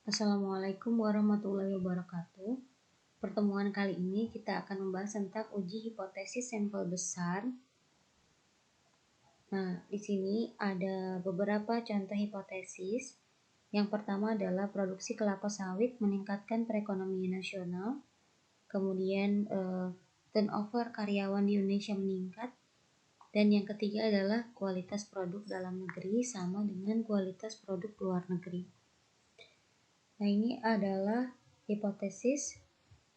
Assalamualaikum warahmatullahi wabarakatuh. Pertemuan kali ini kita akan membahas tentang uji hipotesis sampel besar. Nah, di sini ada beberapa contoh hipotesis. Yang pertama adalah produksi kelapa sawit meningkatkan perekonomian nasional. Kemudian turnover karyawan di Indonesia meningkat. Dan yang ketiga adalah kualitas produk dalam negeri sama dengan kualitas produk luar negeri. Nah, ini adalah hipotesis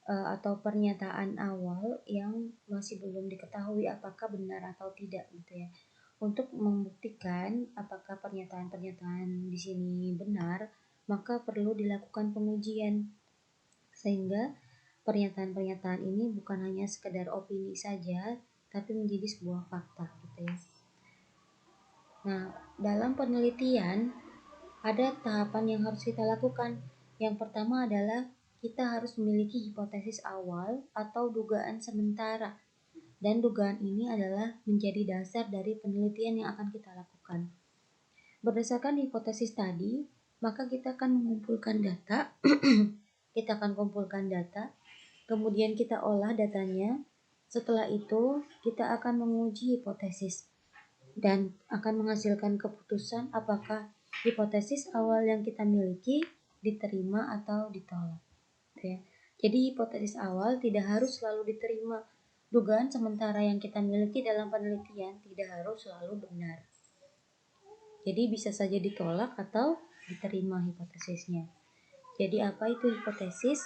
atau pernyataan awal yang masih belum diketahui apakah benar atau tidak gitu ya. Untuk membuktikan apakah pernyataan-pernyataan di sini benar, maka perlu dilakukan pengujian sehingga pernyataan-pernyataan ini bukan hanya sekedar opini saja, tapi menjadi sebuah fakta gitu ya. Nah, dalam penelitian ada tahapan yang harus kita lakukan. Yang pertama adalah kita harus memiliki hipotesis awal atau dugaan sementara. Dan dugaan ini adalah menjadi dasar dari penelitian yang akan kita lakukan. Berdasarkan hipotesis tadi, maka kita akan mengumpulkan data. Kita akan kumpulkan data, kemudian kita olah datanya. Setelah itu, kita akan menguji hipotesis dan akan menghasilkan keputusan apakah hipotesis awal yang kita miliki diterima atau ditolak. Ya. Jadi hipotesis awal tidak harus selalu diterima. Dugaan sementara yang kita miliki dalam penelitian tidak harus selalu benar. Jadi bisa saja ditolak atau diterima hipotesisnya. Jadi apa itu hipotesis?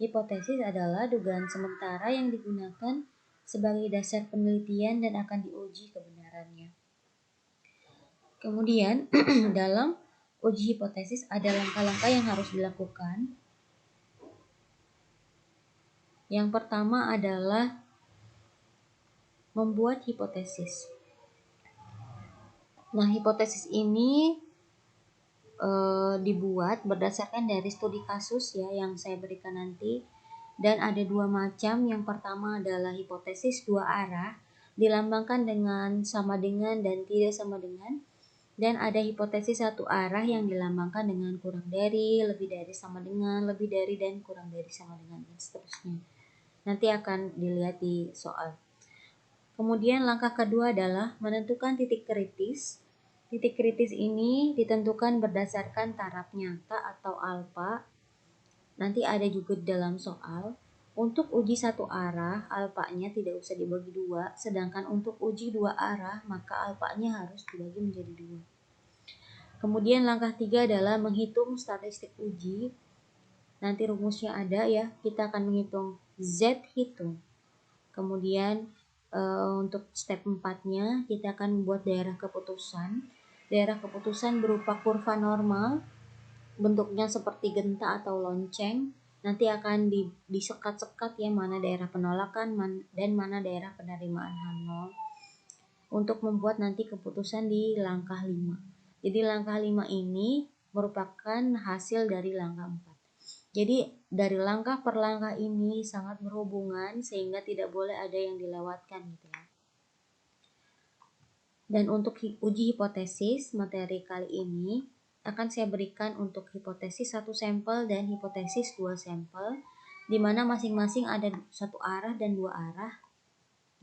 Hipotesis adalah dugaan sementara yang digunakan sebagai dasar penelitian dan akan diuji kebenarannya. Kemudian dalam uji hipotesis ada langkah-langkah yang harus dilakukan. Yang pertama adalah membuat hipotesis. Nah, hipotesis ini dibuat berdasarkan dari studi kasus ya yang saya berikan nanti, dan ada dua macam. Yang pertama adalah hipotesis dua arah, dilambangkan dengan sama dengan dan tidak sama dengan. Dan ada hipotesis satu arah yang dilambangkan dengan kurang dari, lebih dari, sama dengan, lebih dari, dan kurang dari, sama dengan, dan seterusnya. Nanti akan dilihat di soal. Kemudian langkah kedua adalah menentukan titik kritis. Titik kritis ini ditentukan berdasarkan taraf nyata atau alfa. Nanti ada juga dalam soal. Untuk uji satu arah, alfanya tidak usah dibagi dua. Sedangkan untuk uji dua arah, maka alfanya harus dibagi menjadi dua. Kemudian langkah 3 adalah menghitung statistik uji. Nanti rumusnya ada ya. Kita akan menghitung Z hitung. Kemudian untuk step 4-nya kita akan membuat daerah keputusan. Daerah keputusan berupa kurva normal, bentuknya seperti genta atau lonceng. Nanti akan disekat-sekat ya mana daerah penolakan dan mana daerah penerimaan H0 untuk membuat nanti keputusan di langkah 5. Jadi langkah 5 ini merupakan hasil dari langkah 4. Jadi dari langkah per langkah ini sangat berhubungan sehingga tidak boleh ada yang dilewatkan gitu ya. Dan untuk uji hipotesis materi kali ini akan saya berikan untuk hipotesis satu sampel dan hipotesis dua sampel, di mana masing-masing ada satu arah dan dua arah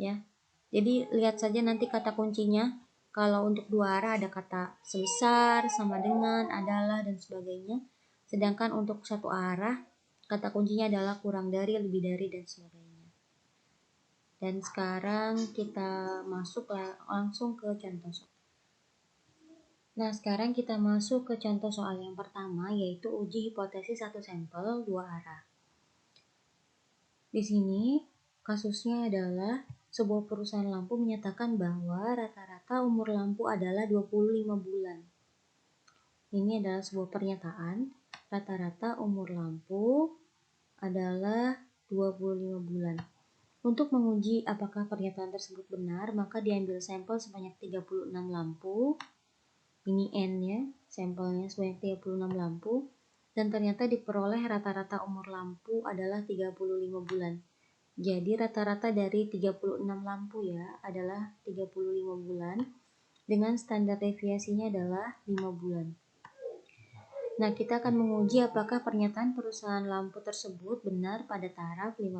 ya. Jadi lihat saja nanti kata kuncinya. Kalau untuk dua arah ada kata sebesar, sama dengan, adalah, dan sebagainya. Sedangkan untuk satu arah kata kuncinya adalah kurang dari, lebih dari, dan sebagainya. Dan sekarang kita masuk langsung ke contoh soal. Nah, sekarang kita masuk ke contoh soal yang pertama, yaitu uji hipotesis satu sampel dua arah. Di sini kasusnya adalah sebuah perusahaan lampu menyatakan bahwa rata-rata umur lampu adalah 25 bulan. Ini adalah sebuah pernyataan, rata-rata umur lampu adalah 25 bulan. Untuk menguji apakah pernyataan tersebut benar, maka diambil sampel sebanyak 36 lampu. Ini N-nya, sampelnya sebanyak 36 lampu. Dan ternyata diperoleh rata-rata umur lampu adalah 35 bulan. Jadi rata-rata dari 36 lampu ya adalah 35 bulan dengan standar deviasinya adalah 5 bulan. Nah, kita akan menguji apakah pernyataan perusahaan lampu tersebut benar pada taraf 5%.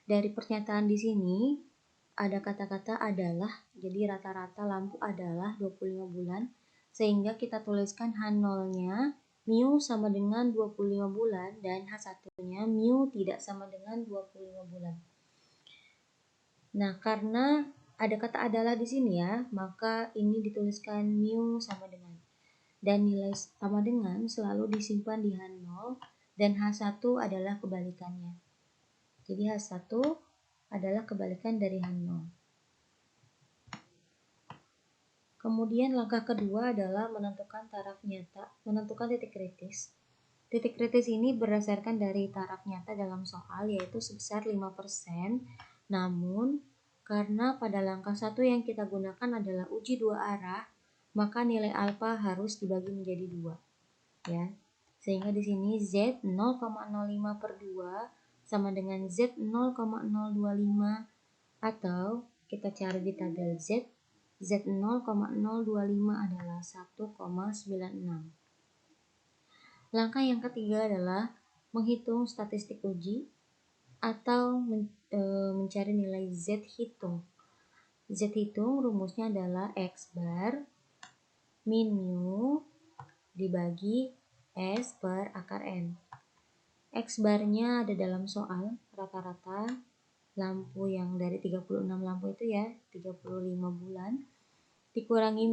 Dari pernyataan di sini, ada kata-kata adalah, jadi rata-rata lampu adalah 25 bulan, sehingga kita tuliskan H0-nya mu sama dengan 25 bulan dan H1-nya mu tidak sama dengan 25 bulan. Nah, karena ada kata adalah di sini ya, maka ini dituliskan mu sama dengan. Dan nilai sama dengan selalu disimpan di H0 dan H1 adalah kebalikannya. Jadi H1 adalah kebalikan dari H0. Kemudian langkah kedua adalah menentukan taraf nyata, menentukan titik kritis. Titik kritis ini berdasarkan dari taraf nyata dalam soal yaitu sebesar 5%. Namun, karena pada langkah 1 yang kita gunakan adalah uji dua arah, maka nilai alfa harus dibagi menjadi 2. Ya. Sehingga di sini Z 0,05 per 2 sama dengan Z 0,025 atau kita cari di tabel Z 0,025 adalah 1,96. Langkah yang ketiga adalah menghitung statistik uji atau mencari nilai Z hitung. Z hitung rumusnya adalah X bar min mu dibagi S per akar N. X barnya ada dalam soal rata-rata lampu yang dari 36 lampu itu ya 35 bulan dikurangi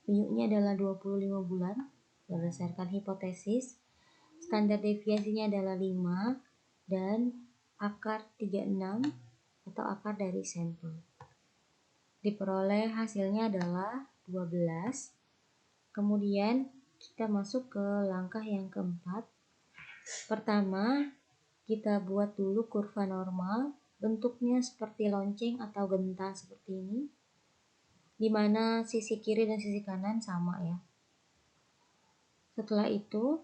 mu-nya adalah 25 bulan berdasarkan hipotesis, standar deviasinya adalah 5 dan akar 36 atau akar dari sampel. Diperoleh hasilnya adalah 12. Kemudian kita masuk ke langkah yang keempat. Pertama, kita buat dulu kurva normal, bentuknya seperti lonceng atau genta seperti ini, di mana sisi kiri dan sisi kanan sama ya. Setelah itu,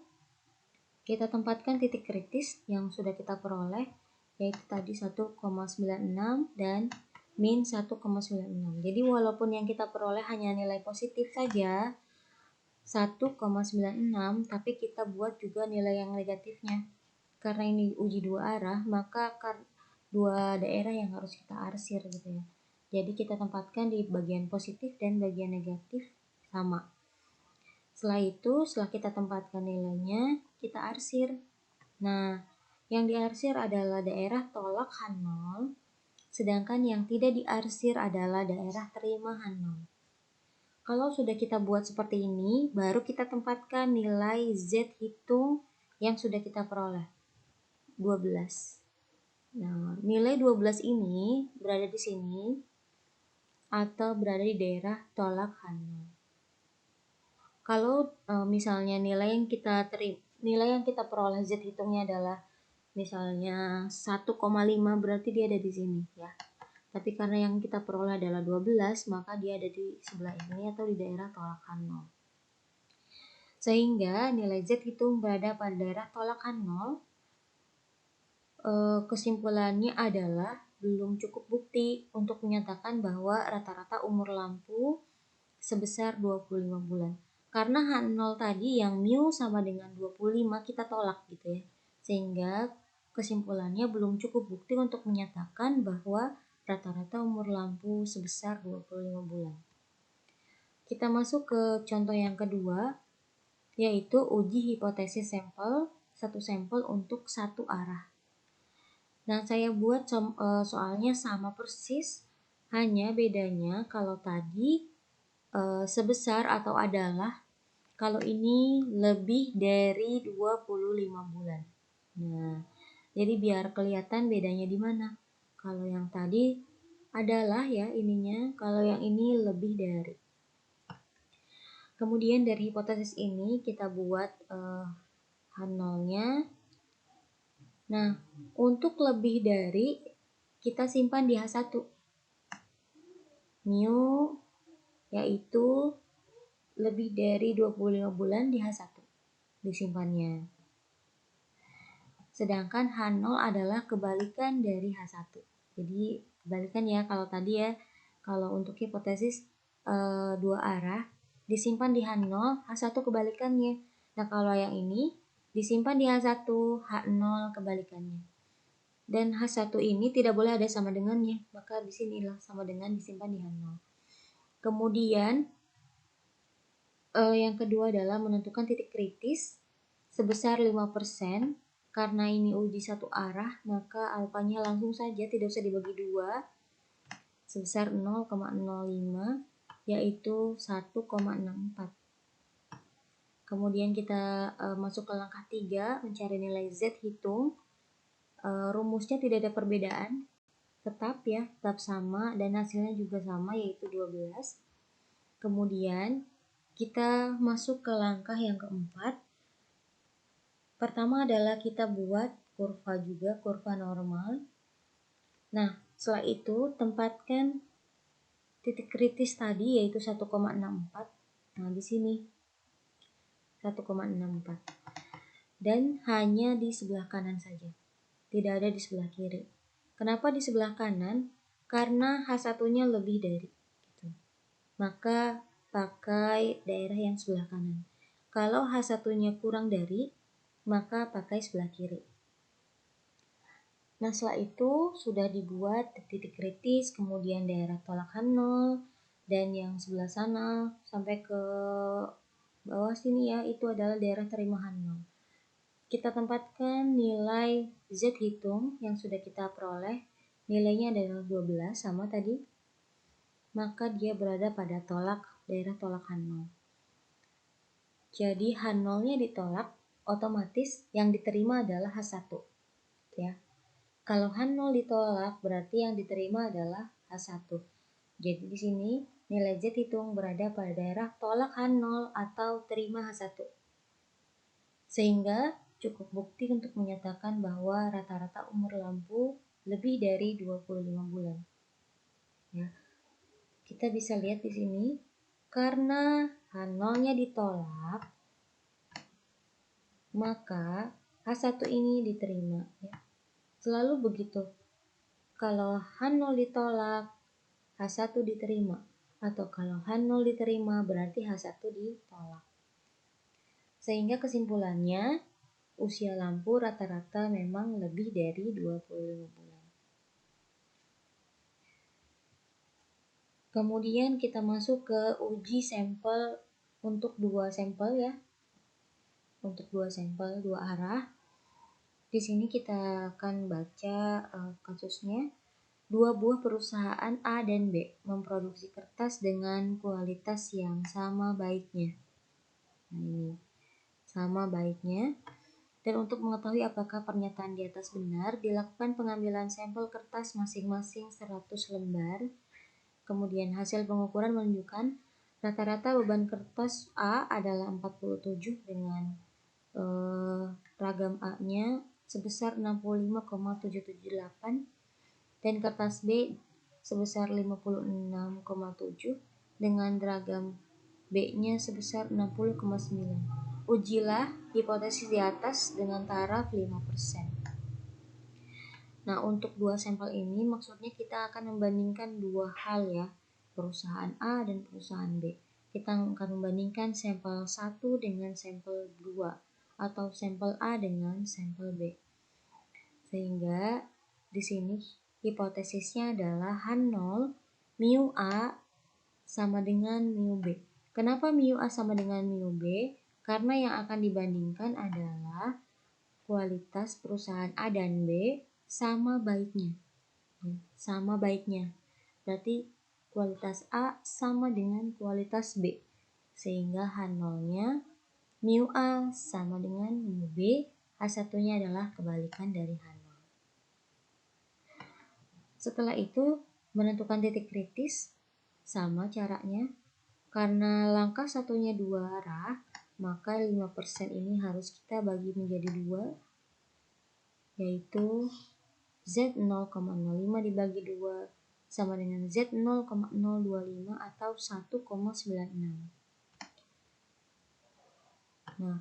kita tempatkan titik kritis yang sudah kita peroleh, yaitu tadi 1,96 dan min 1,96. Jadi walaupun yang kita peroleh hanya nilai positif saja, 1,96, tapi kita buat juga nilai yang negatifnya. Karena ini uji dua arah, maka dua daerah yang harus kita arsir gitu ya. Jadi kita tempatkan di bagian positif dan bagian negatif sama. Setelah itu, setelah kita tempatkan nilainya, kita arsir. Nah, yang diarsir adalah daerah tolak H0, sedangkan yang tidak diarsir adalah daerah terima H0. Kalau sudah kita buat seperti ini, baru kita tempatkan nilai Z hitung yang sudah kita peroleh, 12. Nah, nilai 12 ini berada di sini atau berada di daerah tolak H0. Kalau misalnya nilai yang kita peroleh Z hitungnya adalah misalnya 1,5, berarti dia ada di sini ya. Tapi karena yang kita peroleh adalah 12, maka dia ada di sebelah ini atau di daerah tolakan 0. Sehingga nilai Z hitung berada pada daerah tolakan 0. Kesimpulannya adalah belum cukup bukti untuk menyatakan bahwa rata-rata umur lampu sebesar 25 bulan. Karena H0 tadi yang mu sama dengan 25 kita tolak gitu ya. Sehingga kesimpulannya belum cukup bukti untuk menyatakan bahwa rata-rata umur lampu sebesar 25 bulan. Kita masuk ke contoh yang kedua, yaitu uji hipotesis sampel, satu sampel untuk satu arah. Nah, saya buat soalnya sama persis, hanya bedanya kalau tadi sebesar atau adalah, kalau ini lebih dari 25 bulan. Nah, jadi biar kelihatan bedanya di mana. Kalau yang tadi adalah ya ininya, kalau yang ini lebih dari. Kemudian dari hipotesis ini kita buat H0-nya. Nah, untuk lebih dari kita simpan di H1. Mu yaitu lebih dari 25 bulan di H1 disimpannya. Sedangkan H0 adalah kebalikan dari H1. Jadi kebalikan ya, kalau tadi ya, kalau untuk hipotesis dua arah disimpan di H0, H1 kebalikannya. Nah, kalau yang ini disimpan di H1, H0 kebalikannya. Dan H1 ini tidak boleh ada sama dengannya, maka di sinilah sama dengan disimpan di H0. Kemudian yang kedua adalah menentukan titik kritis sebesar 5%. Karena ini uji satu arah, maka alfanya langsung saja tidak usah dibagi 2 sebesar 0,05 yaitu 1,64. Kemudian kita masuk ke langkah 3, mencari nilai Z hitung. Rumusnya tidak ada perbedaan, tetap sama dan hasilnya juga sama yaitu 12. Kemudian kita masuk ke langkah yang keempat. Pertama adalah kita buat kurva juga, kurva normal. Nah, setelah itu tempatkan titik kritis tadi yaitu 1,64. Nah, di sini 1,64. Dan hanya di sebelah kanan saja. Tidak ada di sebelah kiri. Kenapa di sebelah kanan? Karena H1-nya lebih dari gitu. Maka pakai daerah yang sebelah kanan. Kalau H1-nya kurang dari, maka pakai sebelah kiri. Nah, setelah itu sudah dibuat titik kritis, kemudian daerah tolak H0, dan yang sebelah sana sampai ke bawah sini itu adalah daerah terima H0. Kita tempatkan nilai Z hitung yang sudah kita peroleh, nilainya adalah 12 sama tadi, maka dia berada pada daerah tolak H0. Jadi H0-nya ditolak, otomatis yang diterima adalah H1 ya. Kalau H0 ditolak berarti yang diterima adalah H1. Jadi di sini nilai Z hitung berada pada daerah tolak H0 atau terima H1. Sehingga cukup bukti untuk menyatakan bahwa rata-rata umur lampu lebih dari 25 bulan. Ya. Kita bisa lihat di sini karena H0-nya ditolak, maka H1 ini diterima ya. Selalu begitu. Kalau H0 ditolak, H1 diterima. Atau kalau H0 diterima, berarti H1 ditolak. Sehingga kesimpulannya, usia lampu rata-rata memang lebih dari 25 bulan. Kemudian kita masuk ke uji sampel untuk 2 sampel ya. Untuk 2 sampel, 2 arah. Di sini kita akan baca kasusnya. 2 buah perusahaan A dan B memproduksi kertas dengan kualitas yang sama baiknya. Nah, ini sama baiknya. Dan untuk mengetahui apakah pernyataan di atas benar, dilakukan pengambilan sampel kertas masing-masing 100 lembar. Kemudian hasil pengukuran menunjukkan rata-rata beban kertas A adalah 47 dengan ragam A-nya sebesar 65,778 dan kertas B sebesar 56,7 dengan ragam B-nya sebesar 60,9. Ujilah hipotesis di atas dengan taraf 5%. Nah, untuk 2 sampel ini maksudnya kita akan membandingkan 2 hal ya, perusahaan A dan perusahaan B. Kita akan membandingkan sampel 1 dengan sampel 2 atau sampel A dengan sampel B. Sehingga di sini hipotesisnya adalah H0 mu A sama dengan mu B. Kenapa mu A sama dengan mu B? Karena yang akan dibandingkan adalah kualitas perusahaan A dan B sama baiknya. Sama baiknya. Berarti kualitas A sama dengan kualitas B. Sehingga H0-nya mu A sama dengan mu B. H1-nya adalah kebalikan dari H0. Setelah itu menentukan titik kritis sama caranya. Karena langkah satunya 2 arah, maka 5% ini harus kita bagi menjadi 2, yaitu Z 0,05 dibagi 2 sama dengan Z 0,025 atau 1,96. Nah,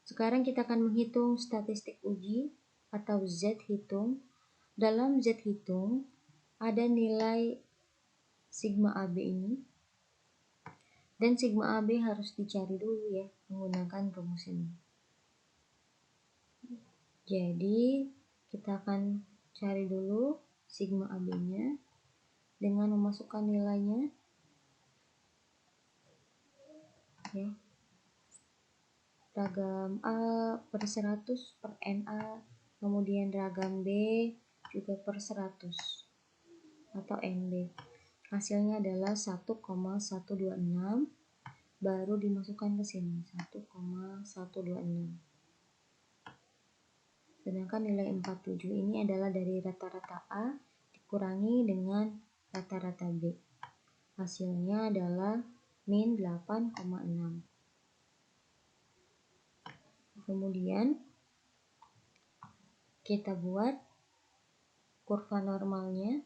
sekarang kita akan menghitung statistik uji atau Z hitung. Dalam Z hitung ada nilai sigma AB ini Dan sigma AB harus dicari dulu ya menggunakan rumus ini. Jadi kita akan cari dulu sigma AB-nya dengan memasukkan nilainya ya. Ragam A per 100 per NA, kemudian ragam B juga per 100 atau NB. Hasilnya adalah 1,126, baru dimasukkan ke sini 1,126. Sedangkan nilai 47 ini adalah dari rata-rata A dikurangi dengan rata-rata B. Hasilnya adalah min 8,6. Kemudian kita buat kurva normalnya.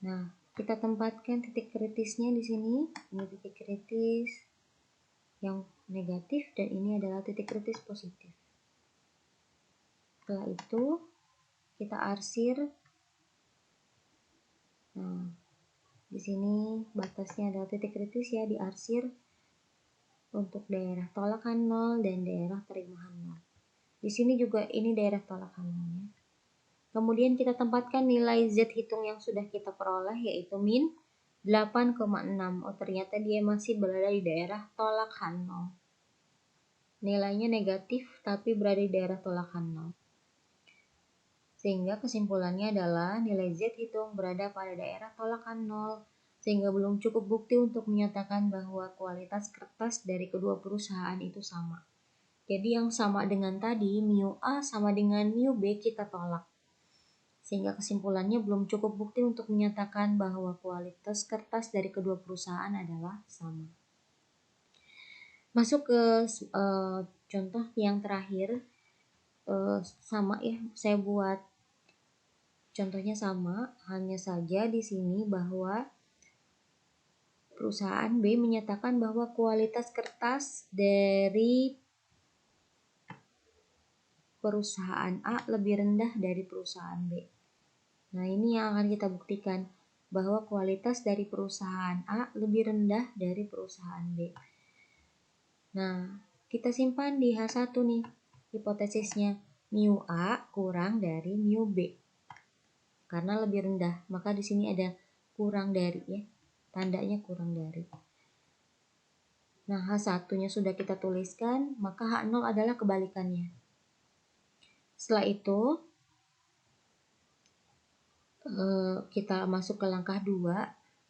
Nah, kita tempatkan titik kritisnya di sini. Ini titik kritis yang negatif dan ini adalah titik kritis positif. Setelah itu kita arsir. Nah, di sini batasnya adalah titik kritis ya, diarsir untuk daerah tolakan 0 dan daerah terimahan 0. Di sini juga ini daerah tolakan 0 ya. Kemudian kita tempatkan nilai Z hitung yang sudah kita peroleh yaitu min 8,6. Oh, ternyata dia masih berada di daerah tolakan 0. Nilainya negatif tapi berada di daerah tolakan 0. Sehingga kesimpulannya adalah nilai Z hitung berada pada daerah tolakan 0. Sehingga belum cukup bukti untuk menyatakan bahwa kualitas kertas dari kedua perusahaan itu sama. Jadi yang sama dengan tadi, mu A sama dengan mu B kita tolak. Sehingga kesimpulannya belum cukup bukti untuk menyatakan bahwa kualitas kertas dari kedua perusahaan adalah sama. Masuk ke contoh yang terakhir, sama ya, saya buat contohnya sama, hanya saja di sini bahwa perusahaan B menyatakan bahwa kualitas kertas dari perusahaan A lebih rendah dari perusahaan B. Nah, ini yang akan kita buktikan bahwa kualitas dari perusahaan A lebih rendah dari perusahaan B. Nah, kita simpan di H1 nih hipotesisnya, mu A kurang dari mu B. Karena lebih rendah, maka di sini ada kurang dari ya. Tandanya kurang dari. Nah, H1-nya sudah kita tuliskan, maka H0 adalah kebalikannya. Setelah itu, kita masuk ke langkah 2.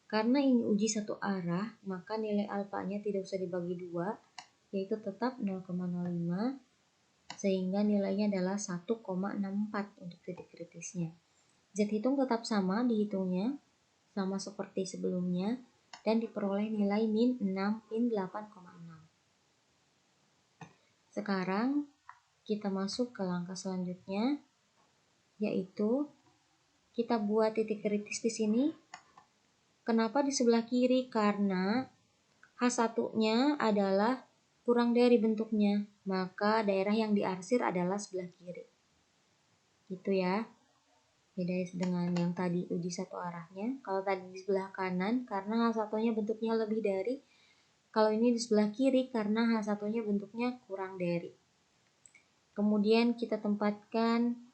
Karena ini uji satu arah, maka nilai alfanya tidak usah dibagi 2, yaitu tetap 0,05, sehingga nilainya adalah 1,64 untuk titik kritisnya. Z hitung tetap sama dihitungnya, sama seperti sebelumnya, dan diperoleh nilai min 6, min 8,6. Sekarang kita masuk ke langkah selanjutnya, yaitu kita buat titik kritis di sini. Kenapa di sebelah kiri? Karena H1-nya adalah kurang dari bentuknya, maka daerah yang diarsir adalah sebelah kiri. Gitu ya. Beda dengan yang tadi uji satu arahnya. Kalau tadi di sebelah kanan karena H1-nya bentuknya lebih dari, kalau ini di sebelah kiri karena H1-nya bentuknya kurang dari. Kemudian kita tempatkan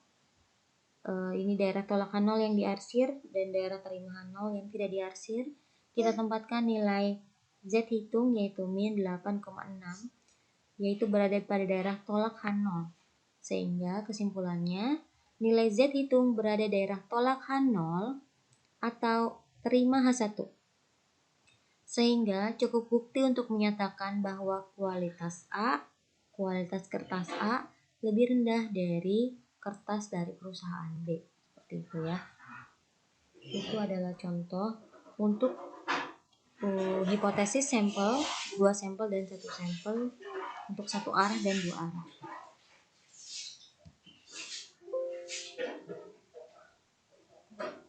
ini daerah tolakan 0 yang diarsir dan daerah terimahan 0 yang tidak diarsir. Kita tempatkan nilai Z hitung yaitu min 8,6, yaitu berada pada daerah tolakan 0. Sehingga kesimpulannya nilai Z hitung berada daerah tolakan 0 atau terima H1. Sehingga cukup bukti untuk menyatakan bahwa kualitas kertas A lebih rendah dari kertas dari perusahaan B. Seperti itu ya. Itu adalah contoh untuk hipotesis sampel, 2 sampel dan 1 sampel untuk 1 arah dan 2 arah.